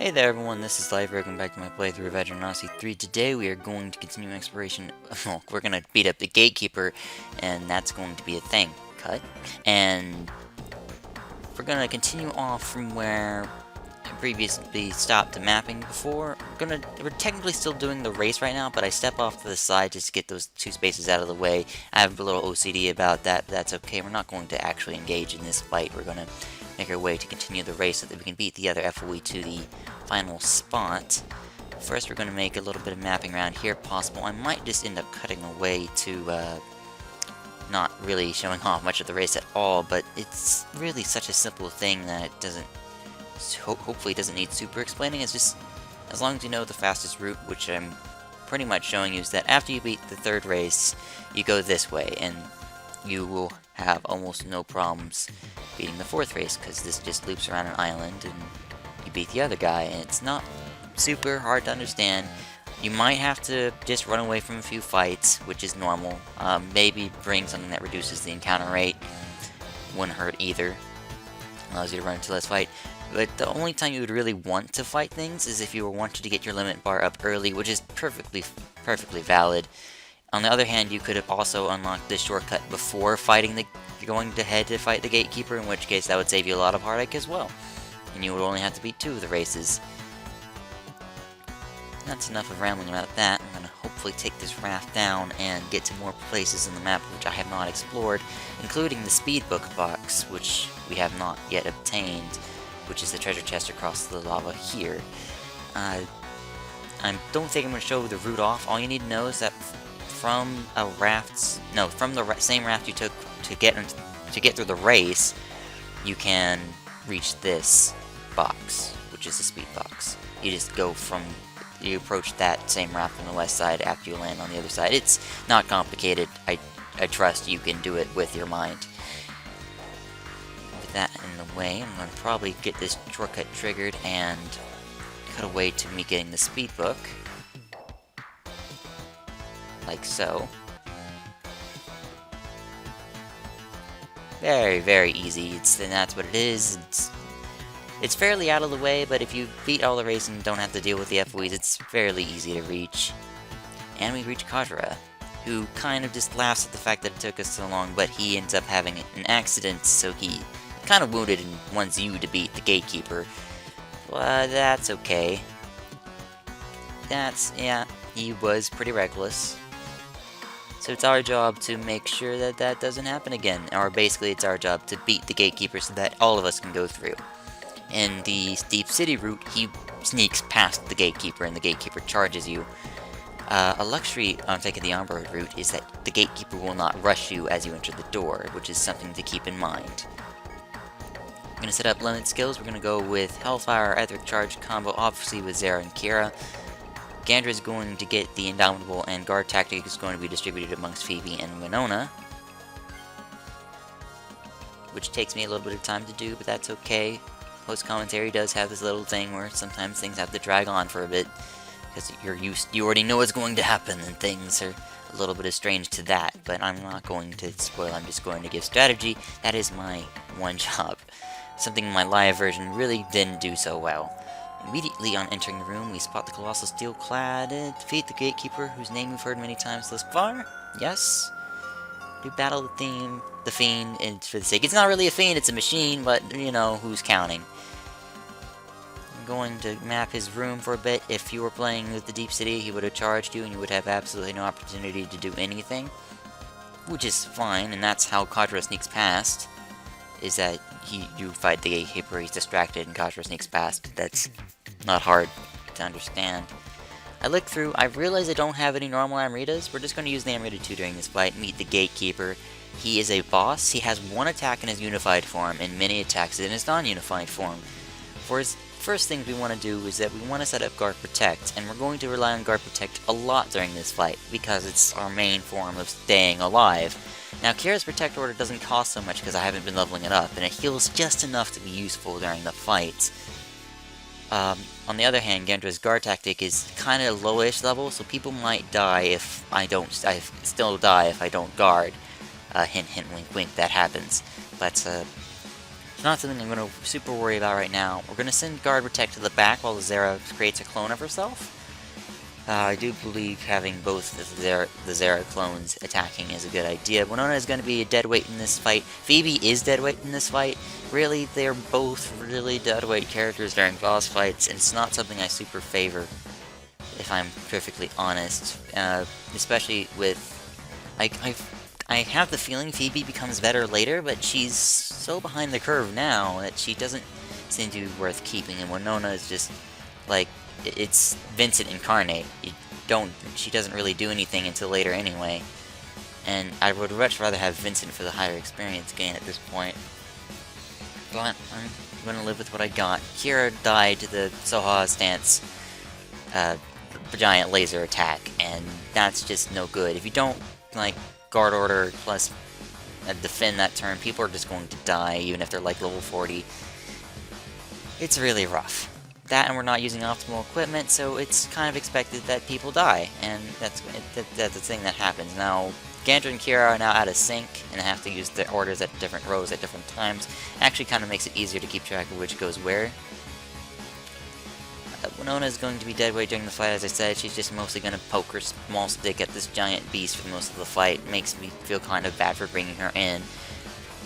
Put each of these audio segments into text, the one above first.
Hey there everyone, this is Live. Welcome back to my playthrough of Etrian Odyssey 3. Today we are going to continue exploration. Well, we're going to beat up the Gatekeeper, and that's going to be a thing. Cut. And we're going to continue off from where I previously stopped the mapping before. We're technically still doing the race right now, but I step off to the side just to get those two spaces out of the way. I have a little OCD about that, but that's okay. We're not going to actually engage in this fight. We're going to make our way to continue the race so that we can beat the other FOE to the final spot. First, we're going to make a little bit of mapping around here possible. I might just end up cutting away to not really showing off much of the race at all, but it's really such a simple thing that it doesn't, hopefully doesn't need super explaining. It's just, as long as you know the fastest route, which I'm pretty much showing you, is that after you beat the third race, you go this way, and you will have almost no problems beating the fourth race, because this just loops around an island, and you beat the other guy, and it's not super hard to understand. You might have to just run away from a few fights, which is normal. Maybe bring something that reduces the encounter rate. Wouldn't hurt either. Allows you to run into less fight. But the only time you would really want to fight things is if you were wanting to get your limit bar up early, which is perfectly valid. On the other hand, you could have also unlocked this shortcut before going ahead to fight the Gatekeeper, in which case that would save you a lot of heartache as well. And you would only have to beat 2 of the races. That's enough of rambling about that. I'm going to hopefully take this raft down and get to more places in the map which I have not explored, including the speedbook box, which we have not yet obtained, which is the treasure chest across the lava here. I don't think I'm going to show the route off. All you need to know is that from the same raft you took to get through the race, you can reach this box, which is the speed box. You approach that same raft on the west side after you land on the other side. It's not complicated. I trust you can do it with your mind. With that in the way, I'm going to probably get this shortcut triggered and cut away to me getting the speed book. Like so. Very easy. That's what it is. It's fairly out of the way, but if you beat all the races and don't have to deal with the FOEs, it's fairly easy to reach. And we reach Kadra, who kind of just laughs at the fact that it took us so long, but he ends up having an accident, so he kind of wounded and wants you to beat the Gatekeeper. Well, that's okay. Yeah, he was pretty reckless. So it's our job to make sure that that doesn't happen again, or basically it's our job to beat the Gatekeeper so that all of us can go through. In the Deep City route, he sneaks past the Gatekeeper and the Gatekeeper charges you. A luxury on taking the on-road route is that the Gatekeeper will not rush you as you enter the door, which is something to keep in mind. I'm going to set up limit skills. We're going to go with Hellfire Electric Charge combo, obviously with Zera and Kira. Gandra is going to get the Indomitable, and Guard Tactic is going to be distributed amongst Phoebe and Winona, which takes me a little bit of time to do, but that's okay. Post-commentary does have this little thing where sometimes things have to drag on for a bit, because you already know what's going to happen, and things are a little bit strange to that, but I'm not going to spoil, I'm just going to give strategy. That is my one job. Something in my live version really didn't do so well. Immediately on entering the room, we spot the colossal steel-clad, defeat the Gatekeeper, whose name we've heard many times thus far. Yes. We battle the Fiend, and for the sake, it's not really a Fiend, it's a machine, but, you know, who's counting? I'm going to map his room for a bit. If you were playing with the Deep City, he would have charged you, and you would have absolutely no opportunity to do anything. Which is fine, and that's how Kadra sneaks past, is that you fight the Gatekeeper, he's distracted, and Kadra sneaks past. That's not hard to understand. I look through, I realize I don't have any normal Amritas. We're just going to use the Amrita 2 during this fight, meet the Gatekeeper. He is a boss. He has one attack in his unified form and many attacks in his non-unified form. For his first thing we want to do is that we want to set up Guard Protect, and we're going to rely on Guard Protect a lot during this fight, because it's our main form of staying alive. Now, Kira's Protect Order doesn't cost so much because I haven't been leveling it up, and it heals just enough to be useful during the fight. On the other hand, Gandra's Guard Tactic is kind of lowish level, so people might die if I still die if I don't guard. Hint, hint, wink, wink, that happens. But, not something I'm going to super worry about right now. We're going to send Guard Protect to the back while Zera creates a clone of herself. I do believe having both the Zera clones attacking is a good idea. Winona is going to be a deadweight in this fight. Phoebe is deadweight in this fight. Really, they're both really deadweight characters during boss fights, and it's not something I super favor, if I'm perfectly honest. Especially with... I have the feeling Phoebe becomes better later, but she's so behind the curve now that she doesn't seem to be worth keeping, and Winona is just, like, it's Vincent incarnate. She doesn't really do anything until later anyway. And I would much rather have Vincent for the higher experience gain at this point. But I'm gonna live with what I got. Kira died to the Soha stance giant laser attack, and that's just no good. If you don't, like, guard order plus defend that turn, people are just going to die, even if they're like level 40. It's really rough. That, and we're not using optimal equipment, so it's kind of expected that people die, and that's the thing that happens. Now, Gandra and Kira are now out of sync, and have to use the orders at different rows at different times. Actually kind of makes it easier to keep track of which goes where. Winona is going to be deadweight during the fight, as I said. She's just mostly going to poke her small stick at this giant beast for most of the fight. It makes me feel kind of bad for bringing her in.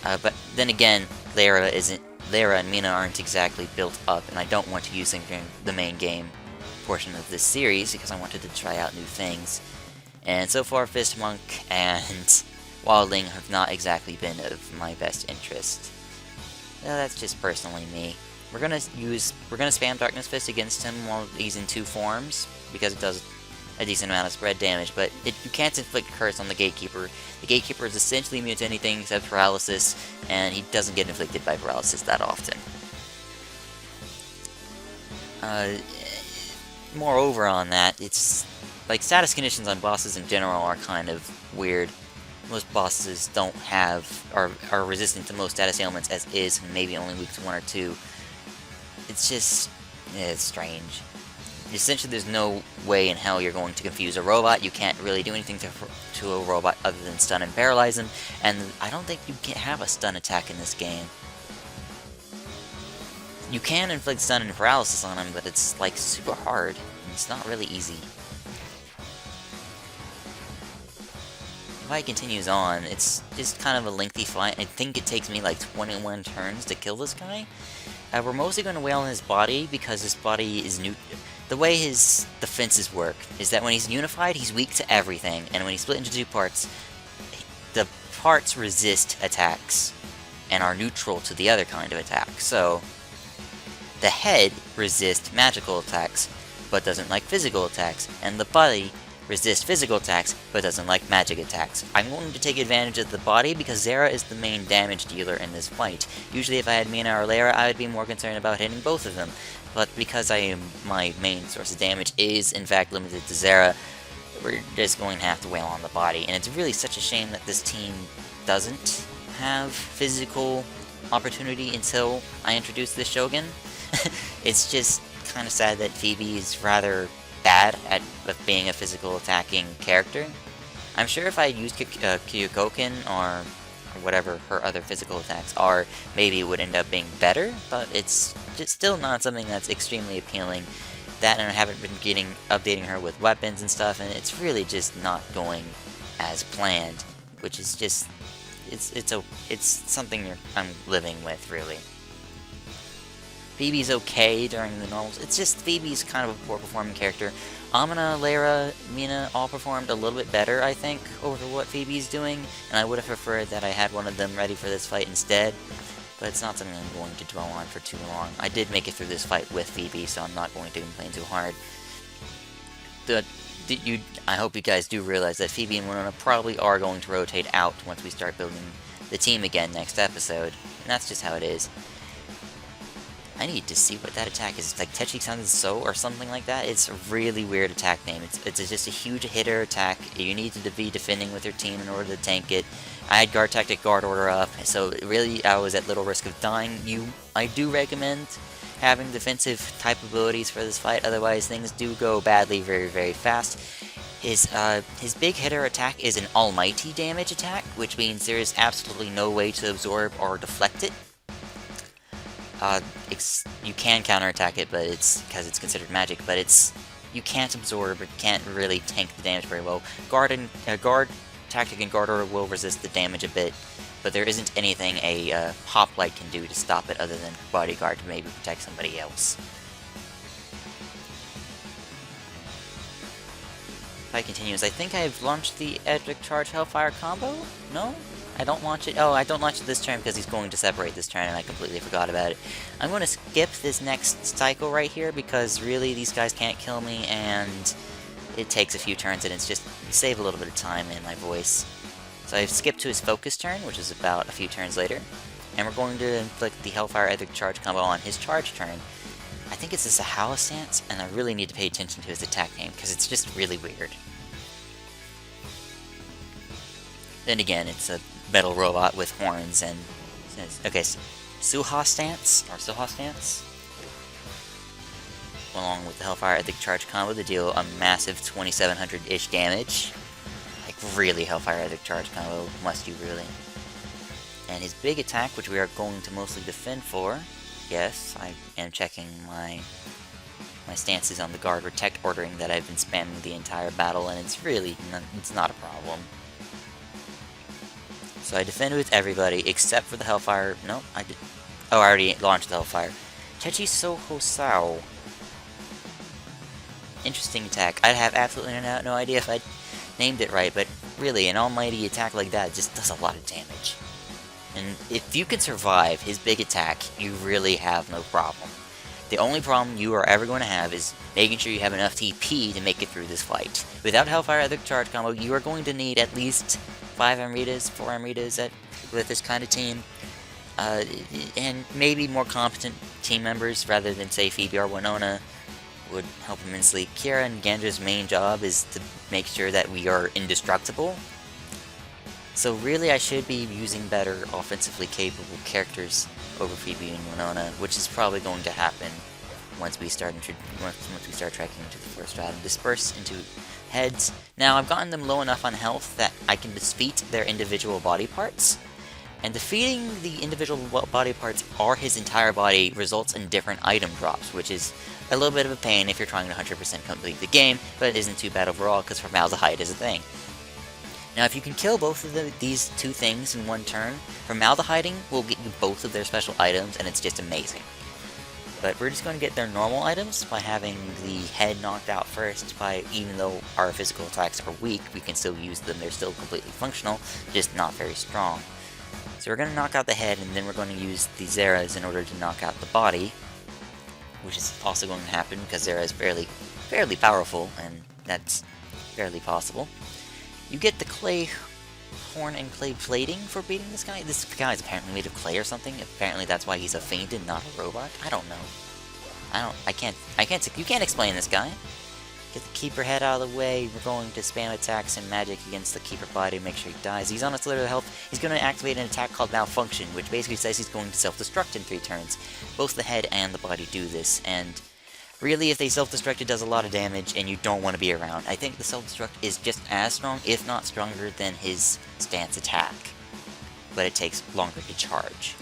But then again, Lara and Mina aren't exactly built up, and I don't want to use them during the main game portion of this series, because I wanted to try out new things. And so far, Fist Monk and Wildling have not exactly been of my best interest. That's just personally me. We're gonna spam Darkness Fist against him while he's in 2 forms, because it does a decent amount of spread damage, but you can't inflict curse on the Gatekeeper. The Gatekeeper is essentially immune to anything except paralysis, and he doesn't get inflicted by paralysis that often. Moreover on that, it's like status conditions on bosses in general are kind of weird. Most bosses don't have, are resistant to most status ailments as is, and maybe only weak to 1 or 2. It's just, it's strange. Essentially, there's no way in hell you're going to confuse a robot. You can't really do anything to a robot other than stun and paralyze him, and I don't think you can have a stun attack in this game. You can inflict stun and paralysis on him, but it's, like, super hard, and it's not really easy. The fight continues on. It's just kind of a lengthy fight. I think it takes me, like, 21 turns to kill this guy. We're mostly going to wail on his body, because his body is new. The way his defenses work is that when he's unified, he's weak to everything, and when he's split into 2 parts, the parts resist attacks, and are neutral to the other kind of attack. So, the head resists magical attacks, but doesn't like physical attacks, and the body resists physical attacks, but doesn't like magic attacks. I'm going to take advantage of the body because Zera is the main damage dealer in this fight. Usually if I had Mina or Lara, I would be more concerned about hitting both of them. But because my main source of damage is in fact limited to Zera, we're just going to have to wail on the body. And it's really such a shame that this team doesn't have physical opportunity until I introduce this Shogun. It's just kind of sad that Phoebe is rather bad at being a physical attacking character. I'm sure if I had used Kyokoken or whatever her other physical attacks are, maybe it would end up being better, but it's just still not something that's extremely appealing. That, and I haven't been updating her with weapons and stuff, and it's really just not going as planned, which is just, it's something I'm living with, really. Phoebe's okay during the normals. It's just Phoebe's kind of a poor performing character. Amina, Lara, Mina all performed a little bit better, I think, over what Phoebe's doing, and I would have preferred that I had one of them ready for this fight instead, but it's not something I'm going to dwell on for too long. I did make it through this fight with Phoebe, so I'm not going to complain too hard. I hope you guys do realize that Phoebe and Winona probably are going to rotate out once we start building the team again next episode, and that's just how it is. I need to see what that attack is. It's like Techi Sanso or something like that. It's a really weird attack name. It's just a huge hitter attack. You need to be defending with your team in order to tank it. I had guard tactic guard order up, so really I was at little risk of dying. I do recommend having defensive type abilities for this fight, otherwise things do go badly very, very fast. His big hitter attack is an almighty damage attack, which means there is absolutely no way to absorb or deflect it. you can counterattack it, but it's because it's considered magic, but you can't absorb or can't really tank the damage very well. Guard tactic and guard order will resist the damage a bit, but there isn't anything a hoplite can do to stop it other than bodyguard to maybe protect somebody else. Fight continues. I think I've launched the Electric Charge Hellfire combo? No? I don't launch it. Oh, I don't launch it this turn because he's going to separate this turn and I completely forgot about it. I'm going to skip this next cycle right here because really these guys can't kill me and it takes a few turns and it's just save a little bit of time in my voice. So I've skipped to his focus turn, which is about a few turns later. And we're going to inflict the Hellfire Electric Charge combo on his charge turn. I think it's a Sahala stance, and I really need to pay attention to his attack name because it's just really weird. Then again, it's a metal robot with horns and... Okay, so Suha stance, along with the Hellfire Electric Charge combo to deal a massive 2700-ish damage. Like, really Hellfire Electric Charge combo, must you really. And his big attack, which we are going to mostly defend for, yes, I am checking my stances on the guard protect ordering that I've been spamming the entire battle, and it's really, it's not a problem. So I defend with everybody, except for the Hellfire. No, I did. Oh, I already launched the Hellfire. Chechi Soho Sao. Interesting attack. I'd have absolutely no idea if I named it right, but really, an almighty attack like that just does a lot of damage. And if you can survive his big attack, you really have no problem. The only problem you are ever going to have is making sure you have enough TP to make it through this fight. Without Hellfire Electric Charge combo, you are going to need at least 5 Amritas, 4 Amritas with this kind of team. And maybe more competent team members rather than, say, Phoebe or Winona would help immensely. Kira and Gandra's main job is to make sure that we are indestructible. So really I should be using better offensively capable characters over Phoebe and Winona, which is probably going to happen once we start tracking into the first stratum. Disperse into heads. Now I've gotten them low enough on health that I can defeat their individual body parts. And defeating the individual body parts or his entire body results in different item drops, which is a little bit of a pain if you're trying to 100% complete the game, but it isn't too bad overall because formaldehyde is a thing. Now if you can kill both of these two things in one turn, formaldehyding will get you both of their special items and it's just amazing. But we're just going to get their normal items by having the head knocked out first. Even though our physical attacks are weak, we can still use them. They're still completely functional, just not very strong. So we're going to knock out the head, and then we're going to use the Zeras in order to knock out the body, which is also going to happen because Zera is fairly powerful, and that's fairly possible. You get the clay horn and clay plating for beating this guy. This guy is apparently made of clay or something. Apparently that's why he's a fiend and not a robot. I don't know. You can't explain this guy. Get the Keeper head out of the way. We're going to spam attacks and magic against the Keeper body, make sure he dies. He's on a slither of health. He's going to activate an attack called Malfunction, which basically says he's going to self-destruct in 3 turns. Both the head and the body do this, and really, if they self-destruct, it does a lot of damage, and you don't want to be around. I think the self-destruct is just as strong, if not stronger, than his stance attack. But it takes longer to charge.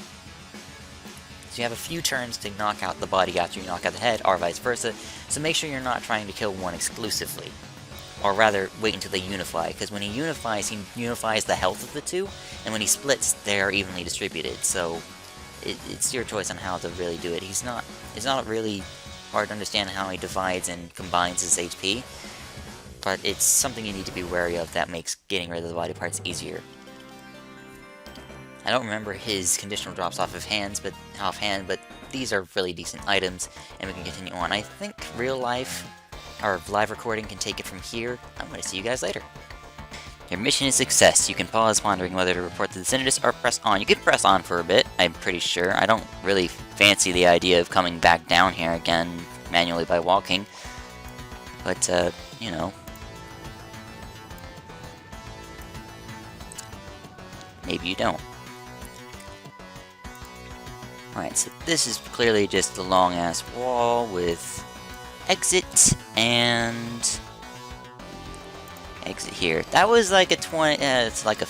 So you have a few turns to knock out the body after you knock out the head, or vice versa, so make sure you're not trying to kill one exclusively. Or rather, wait until they unify, because when he unifies the health of the two, and when he splits, they are evenly distributed, so it's your choice on how to really do it. It's not really hard to understand how he divides and combines his HP, but it's something you need to be wary of that makes getting rid of the body parts easier. I don't remember his conditional drops offhand, but these are really decent items, and we can continue on. I think real life, or live recording, can take it from here. I'm going to see you guys later. Your mission is success. You can pause, wondering whether to report to the Synodus or press on. You can press on for a bit, I'm pretty sure. I don't really fancy the idea of coming back down here again manually by walking. But, you know. Maybe you don't. Alright, so this is clearly just a long-ass wall with exit and exit here. That was like a it's like a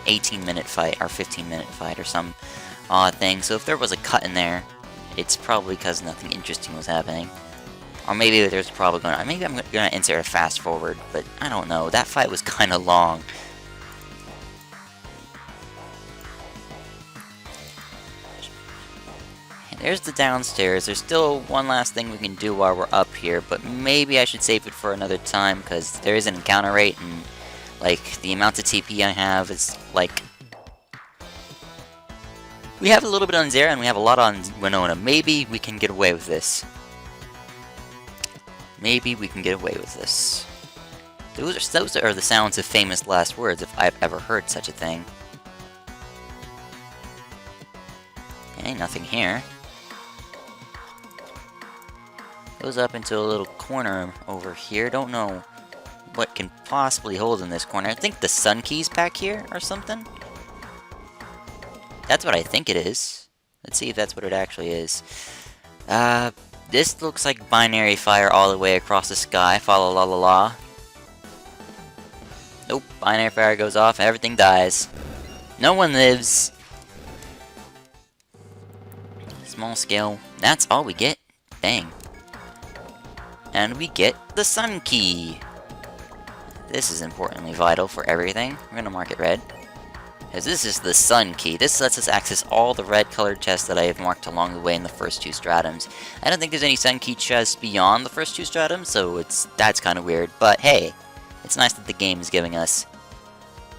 18-minute fight or 15-minute fight or some odd thing. So if there was a cut in there, it's probably because nothing interesting was happening. Or maybe there's probably gonna... Maybe I'm gonna insert a fast forward, but I don't know. That fight was kinda long. There's the downstairs. There's still one last thing we can do while we're up here, but maybe I should save it for another time, because there is an encounter rate, and, like, the amount of TP I have is, like... We have a little bit on Zera, and we have a lot on Winona. Maybe we can get away with this. Maybe we can get away with this. Those are the sounds of famous last words, if I've ever heard such a thing. Okay, nothing here. Goes up into a little corner over here. Don't know what can possibly hold in this corner. I think the sun key's back here or something. That's what I think it is. Let's see if that's what it actually is. This looks like binary fire all the way across the sky. Fa la la la la. Nope, binary fire goes off and everything dies. No one lives. Small scale. That's all we get. Dang. And we get the sun key. This is importantly vital for everything. We're gonna mark it red. Because this is the sun key. This lets us access all the red colored chests that I have marked along the way in the first two stratums. I don't think there's any sun key chests beyond the first two stratums, so that's kind of weird. But hey, it's nice that the game is giving us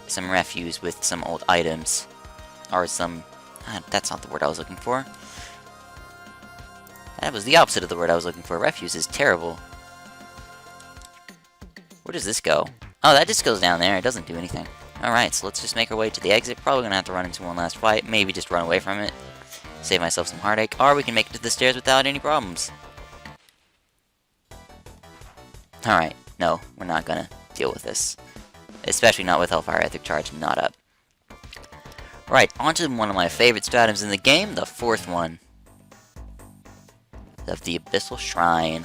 some refuse with some old items. Or some... that's not the word I was looking for. That was the opposite of the word I was looking for. Refuse is terrible. Where does this go? Oh, that just goes down there. It doesn't do anything. Alright, so let's just make our way to the exit. Probably gonna have to run into one last fight. Maybe just run away from it. Save myself some heartache. Or we can make it to the stairs without any problems. Alright, no, we're not gonna deal with this. Especially not with Hellfire Ethic Charge not up. Right, on to one of my favorite stratums in the game, the fourth one. Of the Abyssal Shrine.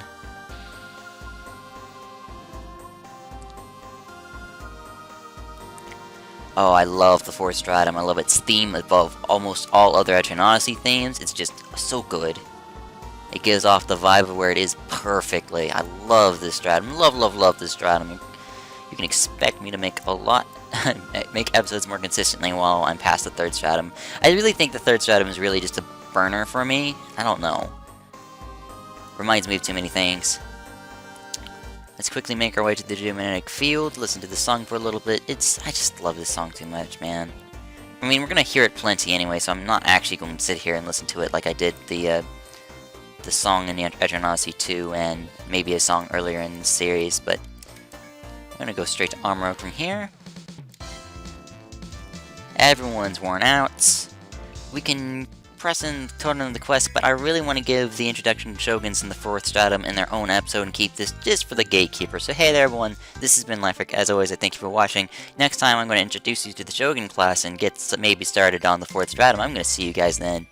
Oh, I love the fourth stratum. I love its theme above almost all other Etrian Odyssey themes. It's just so good. It gives off the vibe of where it is perfectly. I love this stratum. Love, love, love this stratum. You can expect me to make a lot... make episodes more consistently while I'm past the third stratum. I really think the third stratum is really just a burner for me. I don't know. Reminds me of too many things. Let's quickly make our way to the Geomagnetic Field, listen to the song for a little bit. I just love this song too much, man. I mean, we're gonna hear it plenty anyway, so I'm not actually going to sit here and listen to it like I did the song in the Etrian Odyssey 2 and maybe a song earlier in the series, but I'm gonna go straight to Armor from here. Everyone's worn out. We can press in turn on the quest, but I really want to give the introduction to Shoguns in the fourth stratum in their own episode and keep this just for the Gatekeeper. So hey there everyone, this has been Liferick. As always, I thank you for watching. Next time I'm going to introduce you to the Shogun class and get maybe started on the fourth stratum. I'm going to see you guys then.